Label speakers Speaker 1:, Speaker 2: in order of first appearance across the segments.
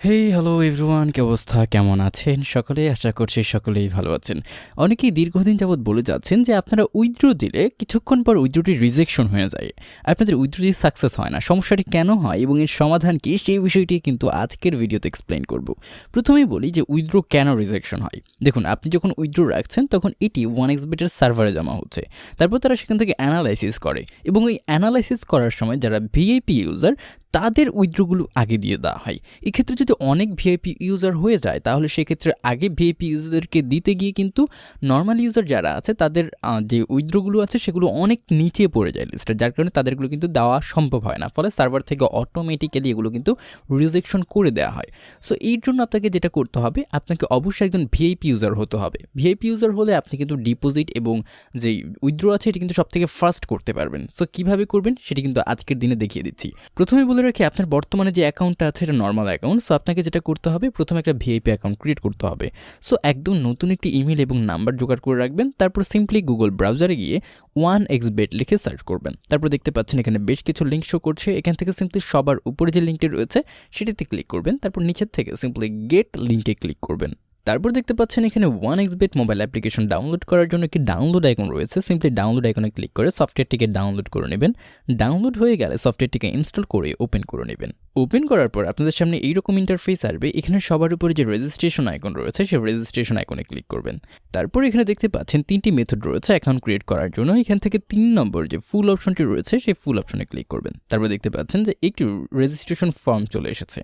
Speaker 1: Hello everyone, কি অবস্থা, কেমন আছেন সকলে? আশা করছি সকলেই ভালো আছেন। অনেকেই দীর্ঘদিন যাবৎ বলে যাচ্ছেন যে আপনারা উইথড্র দিলে কিছুক্ষণ পর উইথড্রটি রিজেকশন হয়ে যায়, আপনাদের উইথড্রটি সাকসেস হয় না। সমস্যাটি কেন হয় এবং এর সমাধান কি, সেই বিষয়টি কিন্তু আজকের ভিডিওতে এক্সপ্লেন করব। প্রথমেই বলি যে উইথড্র কেন রিজেকশন হয়। দেখুন, আপনি যখন উইথড্র রাখছেন তখন এটি 1xBet-এর সার্ভারে জমা হচ্ছে, তারপর তারা সেখান থেকে অ্যানালাইসিস করে এবং ওই অ্যানালাইসিস করার সময় যারা ভিআইপি ইউজার তাদের উইথড্রগুলো আগে দিয়ে দেওয়া হয়। এক্ষেত্রে যদি অনেক ভিআইপি ইউজার হয়ে যায় তাহলে সেক্ষেত্রে আগে ভিআইপি ইউজারদেরকে দিতে গিয়ে কিন্তু নর্মাল ইউজার যারা আছে তাদের যে উইথড্রগুলো আছে সেগুলো অনেক নিচে পড়ে যায় লিস্টে, যার কারণে তাদেরগুলো কিন্তু দেওয়া সম্ভব হয় না। ফলে সার্ভার থেকে অটোমেটিক্যালি এগুলো কিন্তু রিজেকশন করে দেওয়া হয়। সো এর জন্য আপনাকে যেটা করতে হবে, আপনাকে অবশ্যই একজন ভিআইপি ইউজার হতে হবে। ভিআইপি ইউজার হলে আপনি কিন্তু ডিপোজিট এবং যে উইথড্র আছে এটি কিন্তু সবথেকে ফার্স্ট করতে পারবেন। সো কীভাবে করবেন সেটি কিন্তু আজকের দিনে দেখিয়ে দিচ্ছি। প্রথমে বলে রাখি, আপনার বর্তমানে যে অ্যাকাউন্টটা আছে এটা নর্মাল অ্যাকাউন্ট। সো আপনাকে যেটা করতে হবে, প্রথমে একটা ভিআইপি অ্যাকাউন্ট ক্রিয়েট করতে হবে। সো একদম নতুন একটি ইমেল এবং নাম্বার জোগাড় করে রাখবেন। তারপর সিম্পলি গুগল ব্রাউজারে গিয়ে 1xBet লিখে সার্চ করবেন। তারপর দেখতে পাচ্ছেন এখানে বেশ কিছু লিঙ্ক শো করছে। এখান থেকে সিম্পলি সবার উপরে যে লিঙ্কটি রয়েছে সেটিতে ক্লিক করবেন। তারপর নিচের থেকে সিম্পলি গেট লিঙ্কে ক্লিক করবেন। তারপর দেখতে পাচ্ছেন এখানে 1xBet মোবাইল অ্যাপ্লিকেশন ডাউনলোড করার জন্য একটি ডাউনলোড আইকন রয়েছে। সিম্পলি ডাউনলোড আইকনে ক্লিক করে সফটওয়্যারটিকে ডাউনলোড করে নেবেন। ডাউনলোড হয়ে গেলে সফটওয়্যারটিকে ইনস্টল করে ওপেন করে নেবেন। ওপেন করার পর আপনাদের সামনে এইরকম ইন্টারফেস আসবে। এখানে সবার উপরে যে রেজিস্ট্রেশন আইকন রয়েছে সেই রেজিস্ট্রেশন আইকনে ক্লিক করবেন। তারপর এখানে দেখতে পাচ্ছেন তিনটি মেথড রয়েছে অ্যাকাউন্ট ক্রিয়েট করার জন্য। এখান থেকে 3 নম্বর যে ফুল অপশনটি রয়েছে সেই ফুল অপশনে ক্লিক করবেন। তারপর দেখতে পাচ্ছেন যে একটি রেজিস্ট্রেশন ফর্ম চলে এসেছে।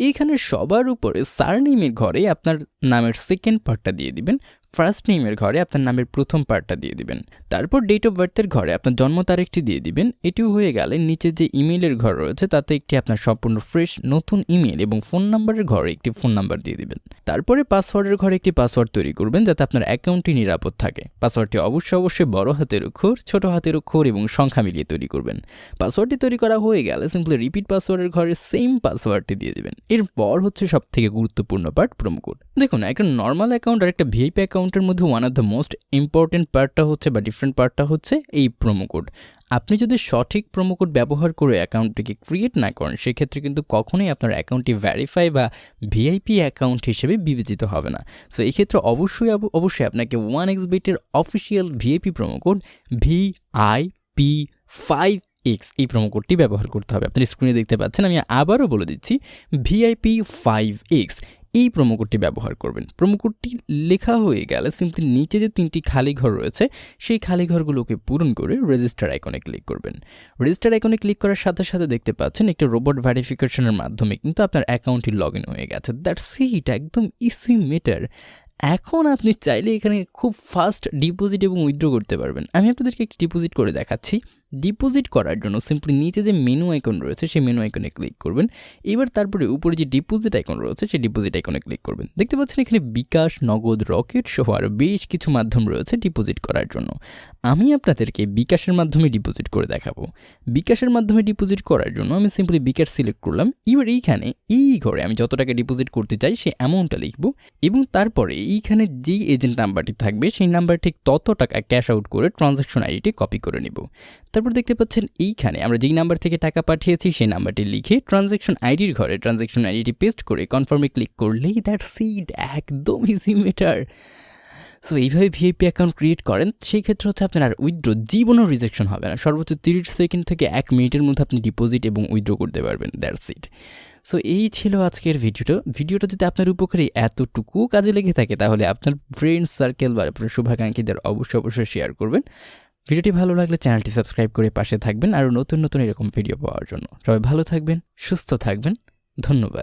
Speaker 1: এইখানে সবার উপরে সারনেমের ঘরে আপনার নামের সেকেন্ড পার্টটা দিয়ে দিবেন, ফার্স্ট নেমের ঘরে আপনার নামের প্রথম পার্টটা দিয়ে দিবেন। তারপর ডেট অফ বার্থের ঘরে আপনার জন্ম তারিখটি দিয়ে দিবেন। এটিও হয়ে গেলে নিচে যে ইমেইলের ঘর রয়েছে তাতে একটি আপনার সম্পূর্ণ ফ্রেশ নতুন ইমেল এবং ফোন নাম্বারের ঘরে একটি ফোন নাম্বার দিয়ে দিবেন। তারপরে পাসওয়ার্ডের ঘরে একটি পাসওয়ার্ড তৈরি করবেন যাতে আপনার অ্যাকাউন্টটি নিরাপদ থাকে। পাসওয়ার্ডটি অবশ্যই বড় হাতের অক্ষর, ছোট হাতের অক্ষর এবং সংখ্যা মিলিয়ে তৈরি করবেন। পাসওয়ার্ডটি তৈরি করা হয়ে গেলে সিম্পলি রিপিট পাসওয়ার্ডের ঘরে সেম পাসওয়ার্ডটি দিয়ে দিবেন। এরপর হচ্ছে সব থেকে গুরুত্বপূর্ণ পার্ট, প্রোমো কোড। দেখুন, একটা নর্মাল অ্যাকাউন্ট আর একটা ভিআইপি অ্যাকাউন্টের মধ্যে one of the most important পার্টটা হচ্ছে বা ডিফারেন্ট পার্টটা হচ্ছে এই প্রোমো কোড। আপনি যদি সঠিক প্রোমো কোড ব্যবহার করে অ্যাকাউন্টটিকে ক্রিয়েট না করেন সেক্ষেত্রে কিন্তু কখনোই আপনার অ্যাকাউন্টটি ভেরিফাই বা ভিআইপি অ্যাকাউন্ট হিসেবে বিবেচিত হবে না। সো এই ক্ষেত্রে অবশ্যই আপনাকে 1xBet-এর official VIP promo code VIP5X এই প্রোমো কোডটি ব্যবহার করতে হবে। আপনার স্ক্রিনে দেখতে পাচ্ছেন, আমি আবারও বলে দিচ্ছি, VIP5X এই প্রোমো কোডটি ব্যবহার করবেন। প্রোমো কোডটি লেখা হয়ে গেলে সিম্পলি নিচে যে 3টি খালি ঘর রয়েছে সেই খালি ঘরগুলোকে পূরণ করে রেজিস্টার আইকনে ক্লিক করবেন। রেজিস্টার আইকনে ক্লিক করার সাথে সাথে দেখতে পাচ্ছেন একটি রোবট ভেরিফিকেশনের মাধ্যমে কিন্তু আপনার অ্যাকাউন্টটি লগ ইন হয়ে গেছে। দ্যাটস ইট, একদম ইজি ম্যাটার। এখন আপনি চাইলে এখানে খুব ফাস্ট ডিপোজিট এবং উইথড্র করতে পারবেন। আমি আপনাদেরকে একটি ডিপোজিট করে দেখাচ্ছি। ডিপোজিট করার জন্য সিম্পলি নিচে যে মেনু আইকন রয়েছে সেই মেনু আইকনে ক্লিক করবেন। এবার তারপরে উপরে যে ডিপোজিট আইকন রয়েছে সেই ডিপোজিট আইকনে ক্লিক করবেন। দেখতে পাচ্ছেন এখানে বিকাশ, নগদ, রকেট সহ আরও বেশ কিছু মাধ্যম রয়েছে ডিপোজিট করার জন্য। আমি আপনাদেরকে বিকাশের মাধ্যমে ডিপোজিট করে দেখাবো। বিকাশের মাধ্যমে ডিপোজিট করার জন্য আমি সিম্পলি বিকাশ সিলেক্ট করলাম। এবার এইখানে এই ঘরে আমি যত টাকা ডিপোজিট করতে চাই সেই অ্যামাউন্টটা লিখব এবং তারপরে এইখানে যেই এজেন্ট নাম্বারটি থাকবে সেই নাম্বার ঠিক তত টাকা ক্যাশ আউট করে ট্রানজ্যাকশন আইডিটি কপি করে নিব। তারপর দেখতে পাচ্ছেন এইখানে আমরা যেই নাম্বার থেকে টাকা পাঠিয়েছি সেই নাম্বারটি লিখে ট্রানজ্যাকশন আইডির ঘরে ট্রানজ্যাকশন আইডিটি পেস্ট করে কনফার্মে ক্লিক করলেই দ্যাটস ইট, একদম ইজি ম্যাটার। সো এইভাবে ভিআইপি অ্যাকাউন্ট ক্রিয়েট করেন, সেই ক্ষেত্রে হচ্ছে আপনার আর উইথড্র জীবনও রিজেকশন হবে না। সর্বোচ্চ 30 সেকেন্ড থেকে 1 মিনিটের মধ্যে আপনি ডিপোজিট এবং উইথড্র করতে পারবেন। That's it. সো এই ছিল আজকের ভিডিওটা যদি আপনার উপকারে এতটুকু কাজে লেগে থাকে তাহলে আপনার ফ্রেন্ডস সার্কেল বা আপনার শুভাকাঙ্ক্ষীদের অবশ্যই শেয়ার করবেন। ভিডিওটি ভালো লাগলে চ্যানেলটি সাবস্ক্রাইব করে পাশে থাকবেন আরও নতুন এরকম ভিডিও পাওয়ার জন্য। সবাই ভালো থাকবেন, সুস্থ থাকবেন, ধন্যবাদ।